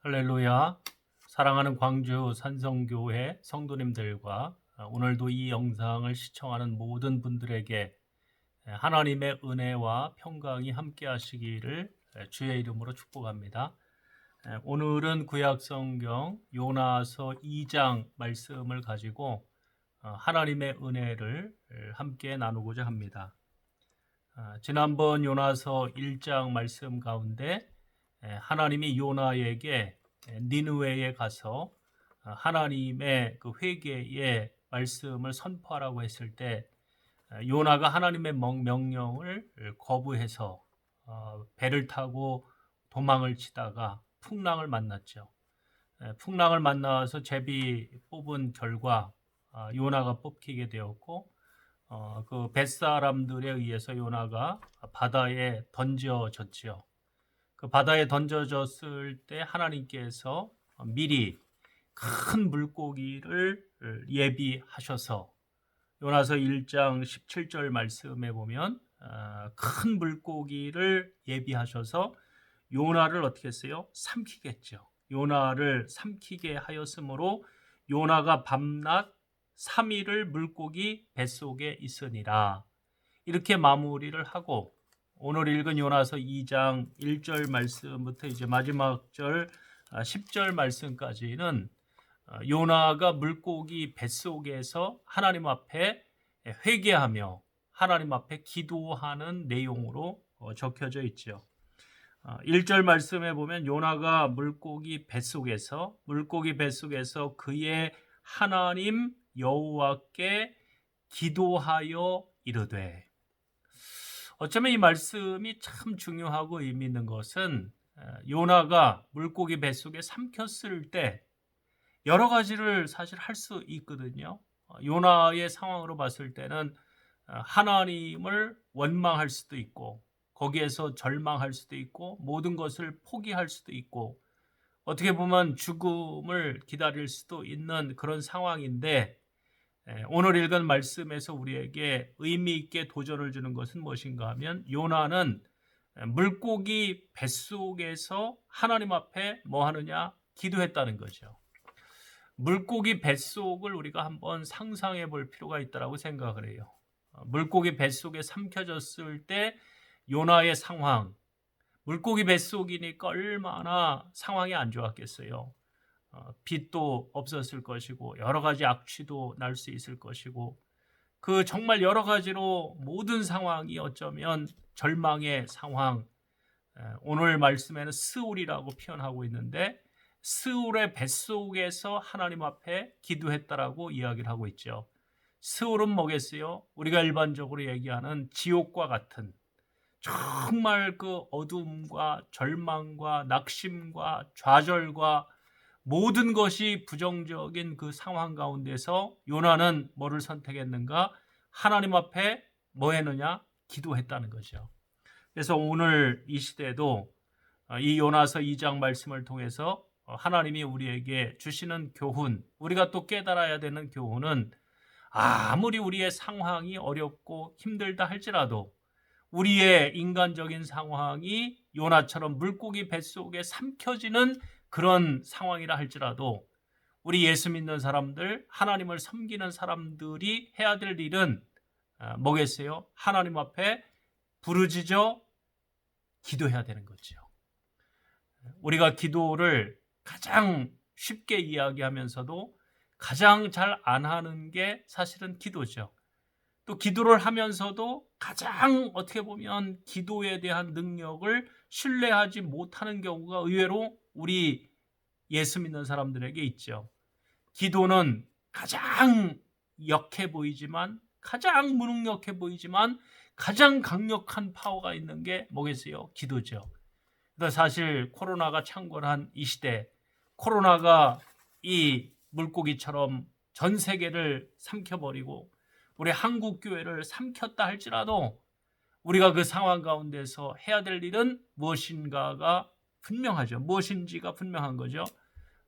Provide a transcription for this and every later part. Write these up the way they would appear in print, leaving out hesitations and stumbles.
할렐루야. 사랑하는 광주 산성교회 성도님들과 오늘도 이 영상을 시청하는 모든 분들에게 하나님의 은혜와 평강이 함께 하시기를 주의 이름으로 축복합니다. 오늘은 구약성경 요나서 2장 말씀을 가지고 하나님의 은혜를 함께 나누고자 합니다. 지난번 요나서 1장 말씀 가운데 하나님이 요나에게 니느웨에 가서 하나님의 그 회개의 말씀을 선포하라고 했을 때 요나가 하나님의 명령을 거부해서 배를 타고 도망을 치다가 풍랑을 만났죠. 풍랑을 만나서 제비 뽑은 결과 요나가 뽑히게 되었고 그 뱃사람들에 의해서 요나가 바다에 던져졌지요. 그 바다에 던져졌을 때 하나님께서 미리 큰 물고기를 예비하셔서 요나서 1장 17절 말씀에 보면 큰 물고기를 예비하셔서 요나를 어떻게 했어요? 삼키겠죠. 요나를 삼키게 하였으므로 요나가 밤낮 3일을 물고기 뱃속에 있으니라. 이렇게 마무리를 하고 오늘 읽은 요나서 2장 1절 말씀부터 이제 마지막 절 10절 말씀까지는 요나가 물고기 뱃속에서 하나님 앞에 회개하며 하나님 앞에 기도하는 내용으로 적혀져 있죠. 1절 말씀에 보면 요나가 물고기 뱃속에서 그의 하나님 여호와께 기도하여 이르되, 어쩌면 이 말씀이 참 중요하고 의미 있는 것은 요나가 물고기 뱃속에 삼켰을 때 여러 가지를 사실 할 수 있거든요. 요나의 상황으로 봤을 때는 하나님을 원망할 수도 있고 거기에서 절망할 수도 있고 모든 것을 포기할 수도 있고 어떻게 보면 죽음을 기다릴 수도 있는 그런 상황인데 오늘 읽은 말씀에서 우리에게 의미 있게 도전을 주는 것은 무엇인가 하면 요나는 물고기 뱃속에서 하나님 앞에 뭐 하느냐? 기도했다는 거죠. 물고기 뱃속을 우리가 한번 상상해 볼 필요가 있다고 생각을 해요. 물고기 뱃속에 삼켜졌을 때 요나의 상황, 물고기 뱃속이니까 얼마나 상황이 안 좋았겠어요. 빛도 없었을 것이고 여러 가지 악취도 날 수 있을 것이고 그 정말 여러 가지로 모든 상황이 어쩌면 절망의 상황, 오늘 말씀에는 스울이라고 표현하고 있는데 스울의 뱃속에서 하나님 앞에 기도했다라고 이야기를 하고 있죠. 스울은 뭐겠어요? 우리가 일반적으로 얘기하는 지옥과 같은 정말 그 어둠과 절망과 낙심과 좌절과 모든 것이 부정적인 그 상황 가운데서 요나는 뭐를 선택했는가? 하나님 앞에 뭐 했느냐? 기도했다는 거죠. 그래서 오늘 이 시대도 이 요나서 2장 말씀을 통해서 하나님이 우리에게 주시는 교훈, 우리가 또 깨달아야 되는 교훈은 아무리 우리의 상황이 어렵고 힘들다 할지라도 우리의 인간적인 상황이 요나처럼 물고기 뱃속에 삼켜지는 그런 상황이라 할지라도 우리 예수 믿는 사람들, 하나님을 섬기는 사람들이 해야 될 일은 뭐겠어요? 하나님 앞에 부르짖어 기도해야 되는 거죠. 우리가 기도를 가장 쉽게 이야기하면서도 가장 잘 안 하는 게 사실은 기도죠. 또 기도를 하면서도 가장 어떻게 보면 기도에 대한 능력을 신뢰하지 못하는 경우가 의외로 우리 예수 믿는 사람들에게 있죠. 기도는 가장 약해 보이지만 가장 무능력해 보이지만 가장 강력한 파워가 있는 게 뭐겠어요? 기도죠. 그래서 사실 코로나가 창궐한 이 시대, 코로나가 이 물고기처럼 전 세계를 삼켜버리고 우리 한국 교회를 삼켰다 할지라도 우리가 그 상황 가운데서 해야 될 일은 무엇인가가 분명하죠. 무엇인지가 분명한 거죠.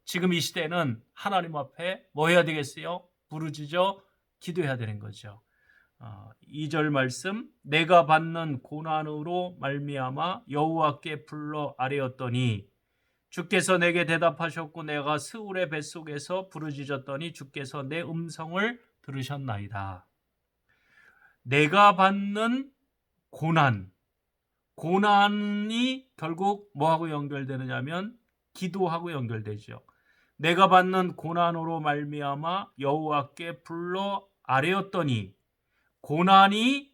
지금 이 시대는 하나님 앞에 뭐 해야 되겠어요? 부르짖어 기도해야 되는 거죠. 2절 말씀, 내가 받는 고난으로 말미암아 여호와께 불러 아뢰었더니 주께서 내게 대답하셨고 내가 스울의 뱃속에서 부르짖었더니 주께서 내 음성을 들으셨나이다. 내가 받는 고난이 결국 뭐하고 연결되느냐면 기도하고 연결되죠. 내가 받는 고난으로 말미암아 여호와께 불러 아뢰었더니, 고난이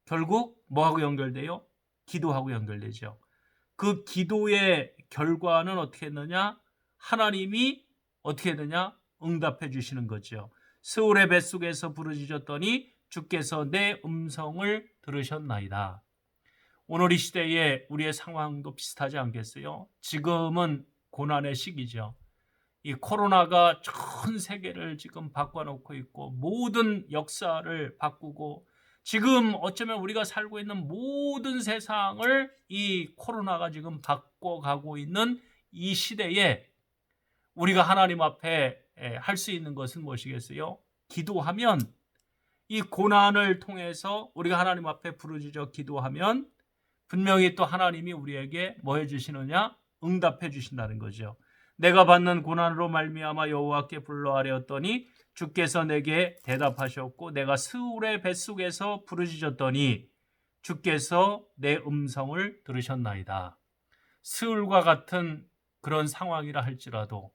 결국 뭐하고 연결돼요? 기도하고 연결되죠. 그 기도의 결과는 어떻게 했느냐? 하나님이 어떻게 했느냐? 응답해 주시는 거죠. 스울의 뱃속에서 부르짖었더니 주께서 내 음성을 들으셨나이다. 오늘 이 시대에 우리의 상황도 비슷하지 않겠어요? 지금은 고난의 시기죠. 이 코로나가 전 세계를 지금 바꿔놓고 있고 모든 역사를 바꾸고, 지금 어쩌면 우리가 살고 있는 모든 세상을 이 코로나가 지금 바꿔가고 있는 이 시대에 우리가 하나님 앞에 할 수 있는 것은 무엇이겠어요? 기도하면, 이 고난을 통해서 우리가 하나님 앞에 부르짖어 기도하면 분명히 또 하나님이 우리에게 뭐 해주시느냐? 응답해 주신다는 거죠. 내가 받는 고난으로 말미암아 여호와께 불러 아뢰었더니 주께서 내게 대답하셨고 내가 스울의 뱃속에서 부르짖었더니 주께서 내 음성을 들으셨나이다. 스울과 같은 그런 상황이라 할지라도,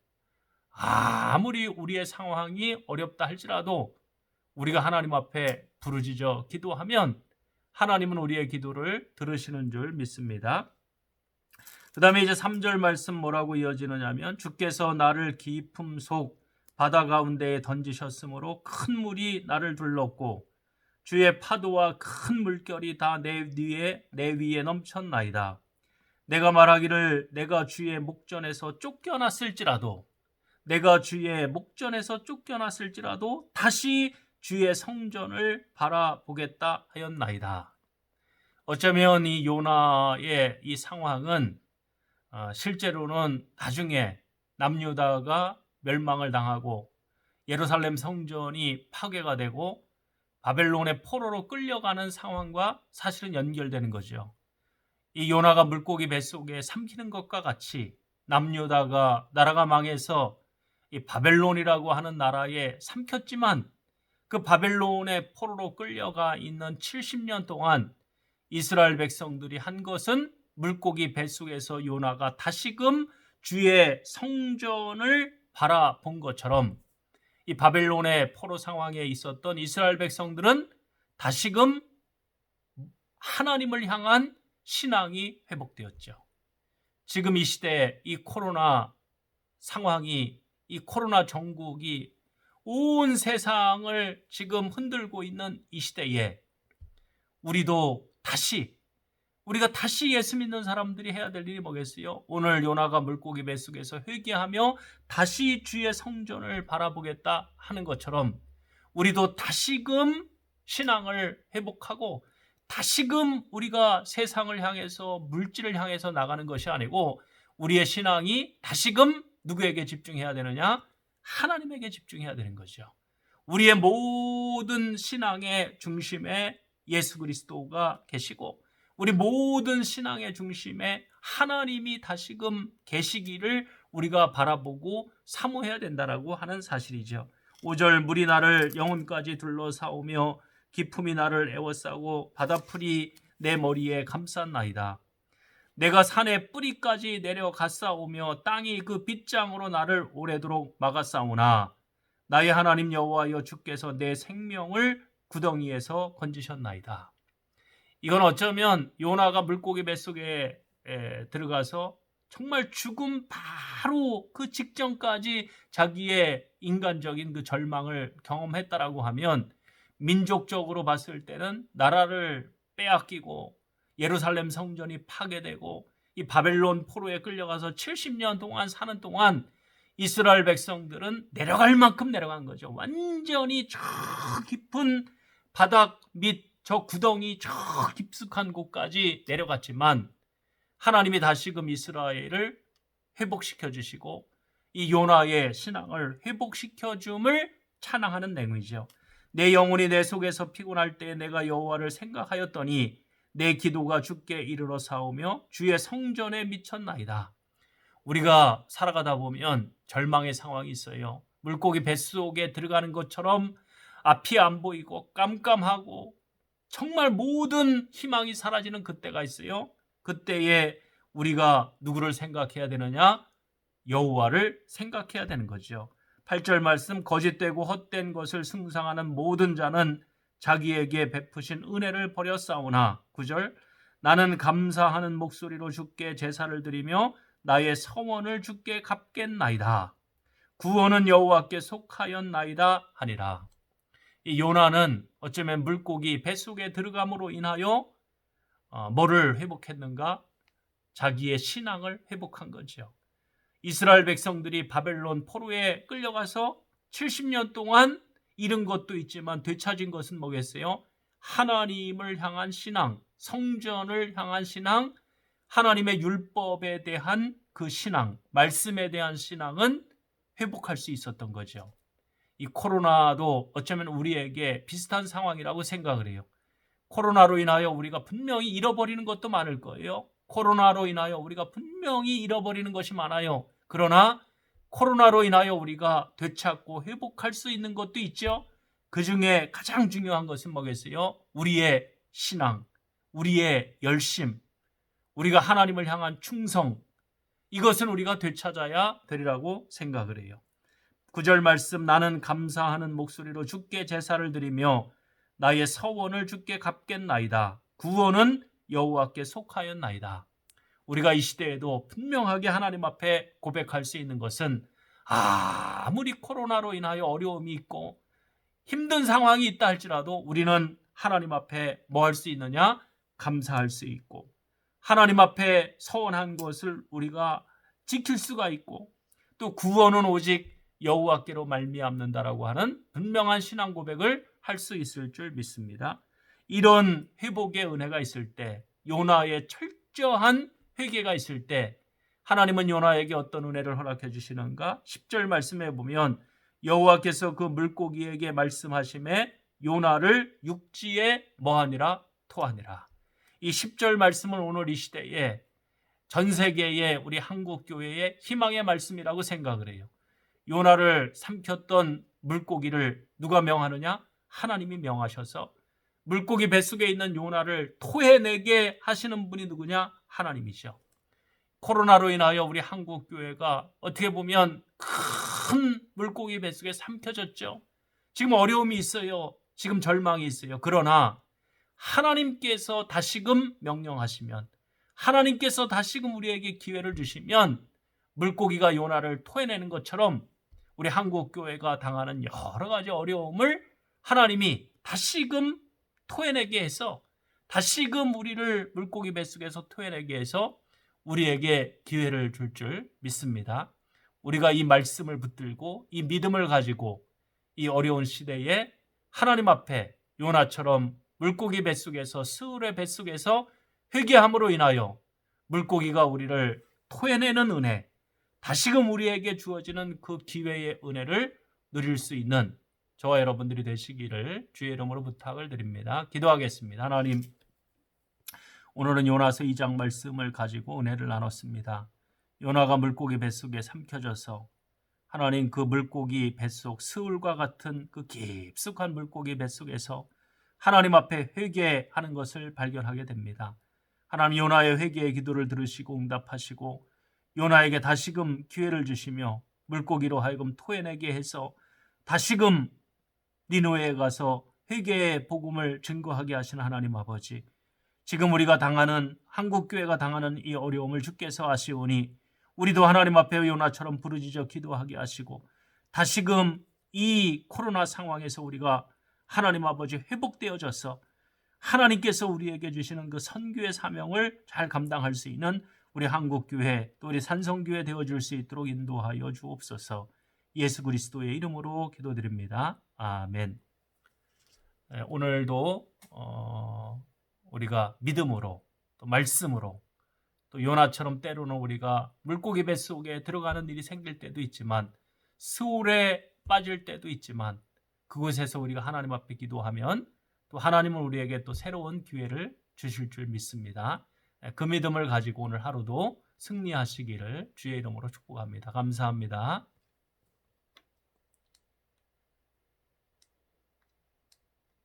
아무리 우리의 상황이 어렵다 할지라도 우리가 하나님 앞에 부르짖어 기도하면 하나님은 우리의 기도를 들으시는 줄 믿습니다. 그 다음에 이제 3절 말씀 뭐라고 이어지느냐면, 주께서 나를 깊음 속 바다 가운데에 던지셨으므로 큰 물이 나를 둘렀고 주의 파도와 큰 물결이 다 내 위에 넘쳤나이다. 내가 말하기를 내가 주의 목전에서 쫓겨났을지라도 다시 주의 성전을 바라보겠다 하였나이다. 어쩌면 이 요나의 이 상황은 실제로는 나중에 남유다가 멸망을 당하고 예루살렘 성전이 파괴가 되고 바벨론의 포로로 끌려가는 상황과 사실은 연결되는 거죠. 이 요나가 물고기 뱃속에 삼키는 것과 같이 남유다가 나라가 망해서 이 바벨론이라고 하는 나라에 삼켰지만, 그 바벨론의 포로로 끌려가 있는 70년 동안 이스라엘 백성들이 한 것은 물고기 뱃속에서 요나가 다시금 주의 성전을 바라본 것처럼 이 바벨론의 포로 상황에 있었던 이스라엘 백성들은 다시금 하나님을 향한 신앙이 회복되었죠. 지금 이 시대에 이 코로나 상황이, 이 코로나 정국이 온 세상을 지금 흔들고 있는 이 시대에 우리가 다시 예수 믿는 사람들이 해야 될 일이 뭐겠어요? 오늘 요나가 물고기 뱃속에서 회개하며 다시 주의 성전을 바라보겠다 하는 것처럼 우리도 다시금 신앙을 회복하고 다시금 우리가 세상을 향해서, 물질을 향해서 나가는 것이 아니고 우리의 신앙이 다시금 누구에게 집중해야 되느냐? 하나님에게 집중해야 되는 거죠. 우리의 모든 신앙의 중심에 예수 그리스도가 계시고 우리 모든 신앙의 중심에 하나님이 다시금 계시기를 우리가 바라보고 사모해야 된다라고 하는 사실이죠. 5절, 물이 나를 영혼까지 둘러싸오며 기품이 나를 에워싸고 바다풀이 내 머리에 감쌌나이다. 내가 산의 뿌리까지 내려갔사오며 땅이 그 빗장으로 나를 오래도록 막았사오나 나의 하나님 여호와여 주께서 내 생명을 구덩이에서 건지셨나이다. 이건 어쩌면 요나가 물고기 뱃속에 들어가서 정말 죽음 바로 그 직전까지 자기의 인간적인 그 절망을 경험했다라고 하면, 민족적으로 봤을 때는 나라를 빼앗기고 예루살렘 성전이 파괴되고 이 바벨론 포로에 끌려가서 70년 동안 사는 동안 이스라엘 백성들은 내려갈 만큼 내려간 거죠. 완전히 저 깊은 바닥 밑 저 구덩이 저 깊숙한 곳까지 내려갔지만 하나님이 다시금 이스라엘을 회복시켜 주시고 이 요나의 신앙을 회복시켜 줌을 찬양하는 내용이죠. 내 영혼이 내 속에서 피곤할 때 내가 여호와를 생각하였더니 내 기도가 주께 이르러 사오며 주의 성전에 미쳤나이다. 우리가 살아가다 보면 절망의 상황이 있어요. 물고기 뱃속에 들어가는 것처럼 앞이 안 보이고 깜깜하고 정말 모든 희망이 사라지는 그때가 있어요. 그때에 우리가 누구를 생각해야 되느냐? 여호와를 생각해야 되는 거죠. 8절 말씀, 거짓되고 헛된 것을 숭상하는 모든 자는 자기에게 베푸신 은혜를 버렸사오나, 9절, 나는 감사하는 목소리로 주께 제사를 드리며 나의 서원을 주께 갚겠나이다. 구원은 여호와께 속하였나이다 하니라. 이 요나는 어쩌면 물고기 뱃속에 들어감으로 인하여 뭐를 회복했는가? 자기의 신앙을 회복한 거죠. 이스라엘 백성들이 바벨론 포로에 끌려가서 70년 동안 잃은 것도 있지만 되찾은 것은 뭐겠어요? 하나님을 향한 신앙, 성전을 향한 신앙, 하나님의 율법에 대한 그 신앙, 말씀에 대한 신앙은 회복할 수 있었던 거죠. 이 코로나도 어쩌면 우리에게 비슷한 상황이라고 생각을 해요. 코로나로 인하여 우리가 분명히 잃어버리는 것도 많을 거예요. 코로나로 인하여 우리가 분명히 잃어버리는 것이 많아요. 그러나 코로나로 인하여 우리가 되찾고 회복할 수 있는 것도 있죠. 그 중에 가장 중요한 것은 뭐겠어요? 우리의 신앙, 우리의 열심, 우리가 하나님을 향한 충성, 이것은 우리가 되찾아야 되리라고 생각을 해요. 9절 말씀, 나는 감사하는 목소리로 주께 제사를 드리며 나의 서원을 주께 갚겠나이다. 구원은 여호와께 속하였나이다. 우리가 이 시대에도 분명하게 하나님 앞에 고백할 수 있는 것은 아무리 코로나로 인하여 어려움이 있고 힘든 상황이 있다 할지라도 우리는 하나님 앞에 뭐 할 수 있느냐? 감사할 수 있고 하나님 앞에 서원한 것을 우리가 지킬 수가 있고 또 구원은 오직 여호와께로 말미암는다라고 하는 분명한 신앙 고백을 할 수 있을 줄 믿습니다. 이런 회복의 은혜가 있을 때, 요나의 철저한 회개가 있을 때 하나님은 요나에게 어떤 은혜를 허락해 주시는가? 10절 말씀해 보면 여호와께서 그 물고기에게 말씀하심에 요나를 육지에 뭐하니라? 토하니라. 이 10절 말씀은 오늘 이 시대에 전 세계의 우리 한국 교회의 희망의 말씀이라고 생각을 해요. 요나를 삼켰던 물고기를 누가 명하느냐? 하나님이 명하셔서 물고기 뱃속에 있는 요나를 토해내게 하시는 분이 누구냐? 하나님이죠. 코로나로 인하여 우리 한국 교회가 어떻게 보면 큰 물고기 뱃속에 삼켜졌죠. 지금 어려움이 있어요. 지금 절망이 있어요. 그러나 하나님께서 다시금 명령하시면, 하나님께서 다시금 우리에게 기회를 주시면 물고기가 요나를 토해내는 것처럼 우리 한국 교회가 당하는 여러 가지 어려움을 하나님이 다시금 토해내게 해서, 다시금 우리를 물고기 뱃속에서 토해내게 해서 우리에게 기회를 줄 줄 믿습니다. 우리가 이 말씀을 붙들고 이 믿음을 가지고 이 어려운 시대에 하나님 앞에 요나처럼 물고기 뱃속에서, 스울의 뱃속에서 회개함으로 인하여 물고기가 우리를 토해내는 은혜, 다시금 우리에게 주어지는 그 기회의 은혜를 누릴 수 있는 저와 여러분들이 되시기를 주의 이름으로 부탁을 드립니다. 기도하겠습니다. 하나님, 오늘은 요나서 2장 말씀을 가지고 은혜를 나눴습니다. 요나가 물고기 뱃속에 삼켜져서 하나님 그 물고기 뱃속, 스울과 같은 그 깊숙한 물고기 뱃속에서 하나님 앞에 회개하는 것을 발견하게 됩니다. 하나님, 요나의 회개의 기도를 들으시고 응답하시고 요나에게 다시금 기회를 주시며 물고기로 하여금 토해내게 해서 다시금 니느웨에 가서 회개의 복음을 증거하게 하시는 하나님 아버지, 지금 우리가 당하는, 한국교회가 당하는 이 어려움을 주께서 아시오니 우리도 하나님 앞에 요나처럼 부르짖어 기도하게 하시고 다시금 이 코로나 상황에서 우리가 하나님 아버지 회복되어져서 하나님께서 우리에게 주시는 그 선교의 사명을 잘 감당할 수 있는 우리 한국교회, 또 우리 산성교회 되어줄 수 있도록 인도하여 주옵소서. 예수 그리스도의 이름으로 기도드립니다. 아멘. 오늘도 우리가 믿음으로, 또 말씀으로, 또 요나처럼 때로는 우리가 물고기 뱃속에 들어가는 일이 생길 때도 있지만, 스울에 빠질 때도 있지만, 그곳에서 우리가 하나님 앞에 기도하면 또 하나님은 우리에게 또 새로운 기회를 주실 줄 믿습니다. 그 믿음을 가지고 오늘 하루도 승리하시기를 주의 이름으로 축복합니다. 감사합니다.